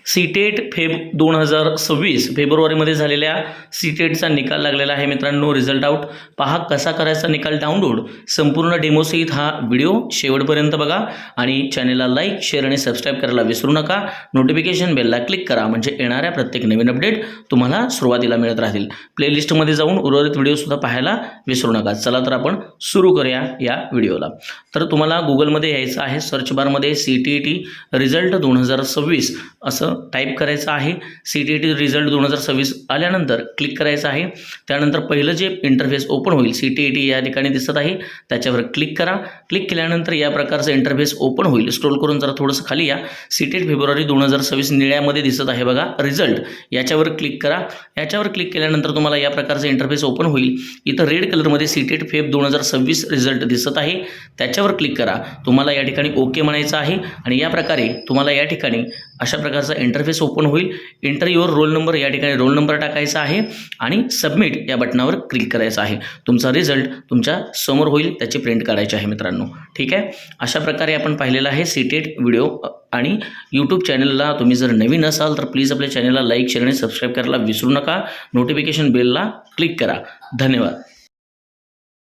CTET Feb 2026 फेब्रुवारीमध्ये झालेल्या सीटेटचा निकाल लागलेला आहे मित्रांनो. रिझल्ट आउट पहा कसा करायचा निकाल डाउनलोड. संपूर्ण डेमोसहित हा व्हिडिओ शेवटपर्यंत बघा आणि चॅनलला लाईक शेअर आणि सबस्क्राईब करायला विसरू नका. नोटिफिकेशन बेलला क्लिक करा म्हणजे येणाऱ्या प्रत्येक नवीन अपडेट तुम्हाला सुरुवातीला मिळत राहतील. प्लेलिस्टमध्ये जाऊन उर्वरित व्हिडिओसुद्धा पाहायला विसरू नका. चला तर आपण सुरू करूया या व्हिडिओला. तर तुम्हाला गुगलमध्ये यायचं आहे. सर्च बारमध्ये CTET रिझल्ट 2026 असं टाईप करायचं आहे. CTET रिझल्ट 2026 आल्यानंतर क्लिक करायचं आहे. त्यानंतर पहिलं जे इंटरफेस ओपन होईल CTET या ठिकाणी दिसत आहे त्याच्यावर क्लिक करा. क्लिक केल्यानंतर या प्रकारचं इंटरफेस ओपन होईल. स्क्रोल करून जरा थोडंसं खाली या. सीटेट फेब्रुवारी 2026 निळ्यामध्ये दिसत आहे बघा रिझल्ट, याच्यावर क्लिक करा. याच्यावर क्लिक केल्यानंतर तुम्हाला या प्रकारचं इंटरफेस ओपन होईल. इथं रेड कलरमध्ये सीटेट फेब 2026 रिझल्ट दिसत आहे त्याच्यावर क्लिक करा. तुम्हाला या ठिकाणी ओके म्हणायचं आहे आणि या प्रकारे तुम्हाला या ठिकाणी अशा प्रकारचा इंटरफेस ओपन होईल. एंटर युअर रोल नंबर या ठिकाणी रोल नंबर टाकायचा आहे आणि सबमिट या बटनावर क्लिक करायचं आहे. तुमचा रिझल्ट तुमच्या समोर होईल, त्याची प्रिंट काढायची आहे मित्रांनो. ठीक आहे, अशा प्रकारे आपण पाहिलेला आहे सीटेट व्हिडिओ. आणि यूट्यूब चॅनलला तुम्ही जर नवीन असाल तर प्लीज आपल्या चॅनलला लाईक शेअर आणि सबस्क्राईब करायला विसरू नका. नोटिफिकेशन बेलला क्लिक करा. धन्यवाद.